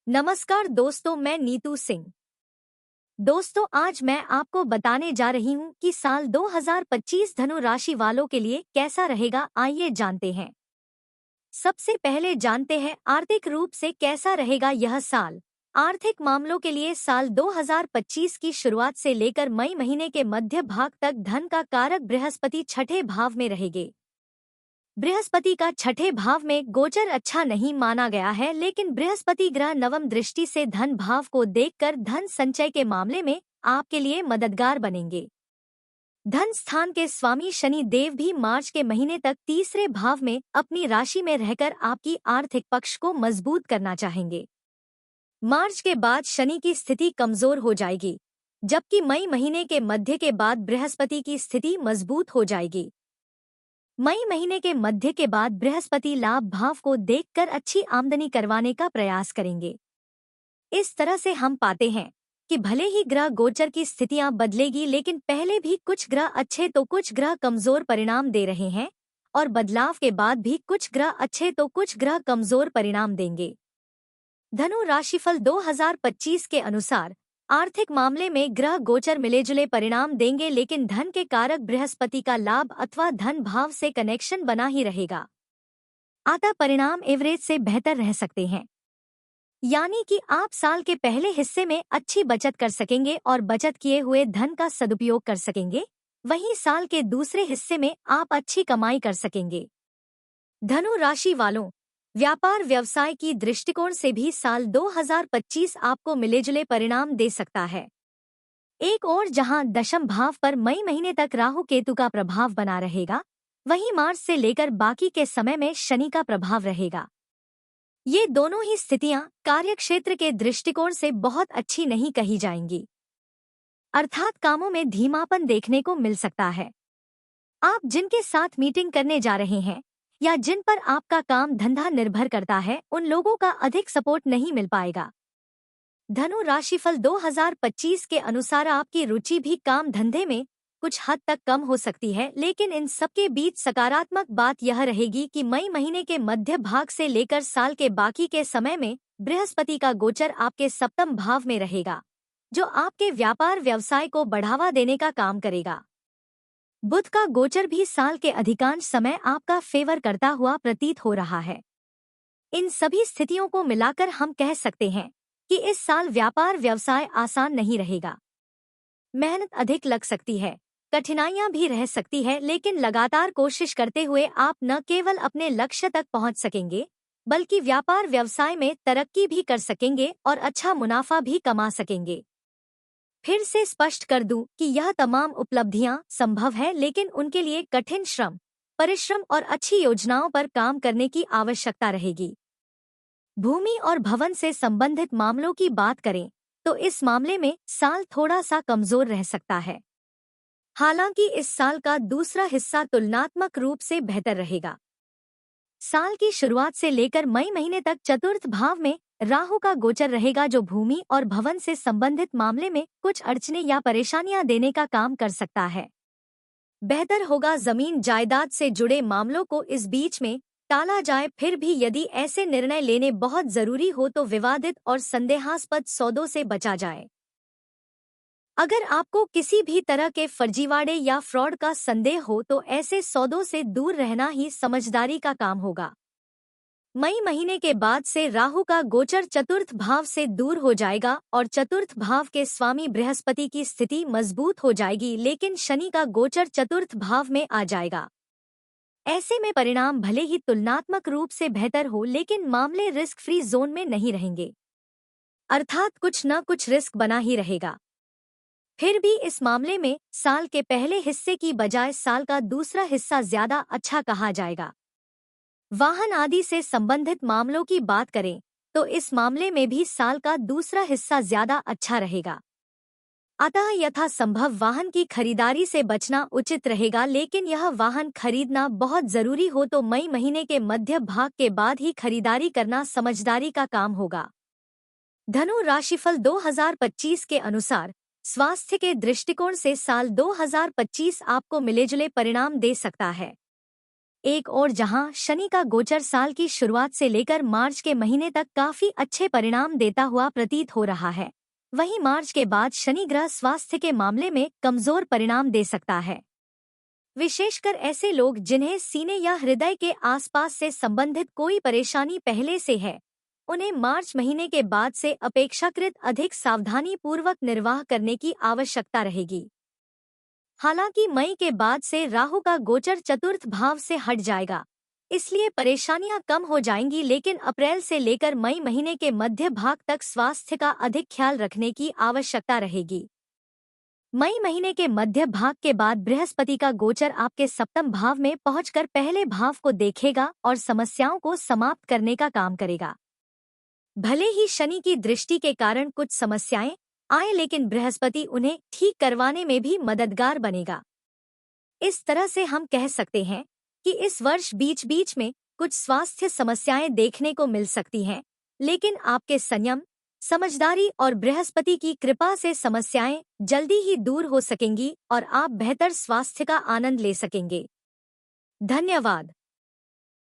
नमस्कार दोस्तों, मैं नीतू सिंह। दोस्तों, आज मैं आपको बताने जा रही हूँ कि साल 2025 धनु राशि वालों के लिए कैसा रहेगा। आइए जानते हैं। सबसे पहले जानते हैं आर्थिक रूप से कैसा रहेगा यह साल। आर्थिक मामलों के लिए साल 2025 की शुरुआत से लेकर मई महीने के मध्य भाग तक धन का कारक बृहस्पति छठे भाव में रहेंगे। बृहस्पति का छठे भाव में गोचर अच्छा नहीं माना गया है, लेकिन बृहस्पति ग्रह नवम दृष्टि से धन भाव को देखकर धन संचय के मामले में आपके लिए मददगार बनेंगे। धन स्थान के स्वामी शनि देव भी मार्च के महीने तक तीसरे भाव में अपनी राशि में रहकर आपकी आर्थिक पक्ष को मजबूत करना चाहेंगे। मार्च के बाद शनि की स्थिति कमजोर हो जाएगी, जबकि मई महीने के मध्य के बाद बृहस्पति की स्थिति मजबूत हो जाएगी। मई महीने के मध्य के बाद बृहस्पति लाभ भाव को देखकर अच्छी आमदनी करवाने का प्रयास करेंगे। इस तरह से हम पाते हैं कि भले ही ग्रह गोचर की स्थितियां बदलेगी, लेकिन पहले भी कुछ ग्रह अच्छे तो कुछ ग्रह कमजोर परिणाम दे रहे हैं, और बदलाव के बाद भी कुछ ग्रह अच्छे तो कुछ ग्रह कमजोर परिणाम देंगे। धनु राशिफल 2025 के अनुसार आर्थिक मामले में ग्रह गोचर मिलेजुले परिणाम देंगे, लेकिन धन के कारक बृहस्पति का लाभ अथवा धन भाव से कनेक्शन बना ही रहेगा। अतः परिणाम एवरेज से बेहतर रह सकते हैं, यानी कि आप साल के पहले हिस्से में अच्छी बचत कर सकेंगे और बचत किए हुए धन का सदुपयोग कर सकेंगे। वहीं साल के दूसरे हिस्से में आप अच्छी कमाई कर सकेंगे। धनु राशि वालों, व्यापार व्यवसाय की दृष्टिकोण से भी साल 2025 आपको मिलेजुले परिणाम दे सकता है। एक और जहां दशम भाव पर मई महीने तक राहु केतु का प्रभाव बना रहेगा, वहीं मार्च से लेकर बाकी के समय में शनि का प्रभाव रहेगा। ये दोनों ही स्थितियां कार्यक्षेत्र के दृष्टिकोण से बहुत अच्छी नहीं कही जाएंगी, अर्थात कामों में धीमापन देखने को मिल सकता है। आप जिनके साथ मीटिंग करने जा रहे हैं या जिन पर आपका काम धंधा निर्भर करता है, उन लोगों का अधिक सपोर्ट नहीं मिल पाएगा। धनु राशिफल 2025 के अनुसार आपकी रुचि भी काम धंधे में कुछ हद तक कम हो सकती है, लेकिन इन सबके बीच सकारात्मक बात यह रहेगी कि मई महीने के मध्य भाग से लेकर साल के बाकी के समय में बृहस्पति का गोचर आपके सप्तम भाव में रहेगा, जो आपके व्यापार व्यवसाय को बढ़ावा देने का काम करेगा। बुध का गोचर भी साल के अधिकांश समय आपका फेवर करता हुआ प्रतीत हो रहा है। इन सभी स्थितियों को मिलाकर हम कह सकते हैं कि इस साल व्यापार व्यवसाय आसान नहीं रहेगा। मेहनत अधिक लग सकती है, कठिनाइयां भी रह सकती है, लेकिन लगातार कोशिश करते हुए आप न केवल अपने लक्ष्य तक पहुंच सकेंगे, बल्कि व्यापार व्यवसाय में तरक्की भी कर सकेंगे और अच्छा मुनाफा भी कमा सकेंगे। फिर से स्पष्ट कर दूं कि यह तमाम उपलब्धियां संभव है, लेकिन उनके लिए कठिन श्रम, परिश्रम और अच्छी योजनाओं पर काम करने की आवश्यकता रहेगी। भूमि और भवन से संबंधित मामलों की बात करें तो इस मामले में साल थोड़ा सा कमजोर रह सकता है। हालांकि इस साल का दूसरा हिस्सा तुलनात्मक रूप से बेहतर रहेगा। साल की शुरुआत से लेकर मई महीने तक चतुर्थ भाव में राहु का गोचर रहेगा, जो भूमि और भवन से संबंधित मामले में कुछ अड़चने या परेशानियां देने का काम कर सकता है। बेहतर होगा जमीन जायदाद से जुड़े मामलों को इस बीच में टाला जाए। फिर भी यदि ऐसे निर्णय लेने बहुत जरूरी हो तो विवादित और संदेहास्पद सौदों से बचा जाए। अगर आपको किसी भी तरह के फर्जीवाड़े या फ्रॉड का संदेह हो तो ऐसे सौदों से दूर रहना ही समझदारी का काम होगा। मई महीने के बाद से राहु का गोचर चतुर्थ भाव से दूर हो जाएगा और चतुर्थ भाव के स्वामी बृहस्पति की स्थिति मजबूत हो जाएगी, लेकिन शनि का गोचर चतुर्थ भाव में आ जाएगा। ऐसे में परिणाम भले ही तुलनात्मक रूप से बेहतर हो, लेकिन मामले रिस्क फ्री जोन में नहीं रहेंगे, अर्थात कुछ न कुछ रिस्क बना ही रहेगा। फिर भी इस मामले में साल के पहले हिस्से की बजाय साल का दूसरा हिस्सा ज्यादा अच्छा कहा जाएगा। वाहन आदि से संबंधित मामलों की बात करें तो इस मामले में भी साल का दूसरा हिस्सा ज्यादा अच्छा रहेगा। अतः यथासंभव वाहन की खरीदारी से बचना उचित रहेगा, लेकिन यह वाहन खरीदना बहुत जरूरी हो तो मई महीने के मध्य भाग के बाद ही खरीदारी करना समझदारी का काम होगा। धनु राशिफल 2025 के अनुसार स्वास्थ्य के दृष्टिकोण से साल 2025 आपको मिलेजुले परिणाम दे सकता है। एक और जहां शनि का गोचर साल की शुरुआत से लेकर मार्च के महीने तक काफी अच्छे परिणाम देता हुआ प्रतीत हो रहा है, वहीं मार्च के बाद शनि ग्रह स्वास्थ्य के मामले में कमजोर परिणाम दे सकता है। विशेषकर ऐसे लोग जिन्हें सीने या हृदय के आसपास से संबंधित कोई परेशानी पहले से है, उन्हें मार्च महीने के बाद से अपेक्षाकृत अधिक सावधानी पूर्वक निर्वाह करने की आवश्यकता रहेगी। हालांकि मई के बाद से राहु का गोचर चतुर्थ भाव से हट जाएगा, इसलिए परेशानियां कम हो जाएंगी, लेकिन अप्रैल से लेकर मई महीने के मध्य भाग तक स्वास्थ्य का अधिक ख्याल रखने की आवश्यकता रहेगी। मई महीने के मध्य भाग के बाद बृहस्पति का गोचर आपके सप्तम भाव में पहुंचकर पहले भाव को देखेगा और समस्याओं को समाप्त करने का काम करेगा। भले ही शनि की दृष्टि के कारण कुछ समस्याएं आए, लेकिन बृहस्पति उन्हें ठीक करवाने में भी मददगार बनेगा। इस तरह से हम कह सकते हैं कि इस वर्ष बीच बीच में कुछ स्वास्थ्य समस्याएं देखने को मिल सकती हैं, लेकिन आपके संयम, समझदारी और बृहस्पति की कृपा से समस्याएं जल्दी ही दूर हो सकेंगी और आप बेहतर स्वास्थ्य का आनंद ले सकेंगे। धन्यवाद।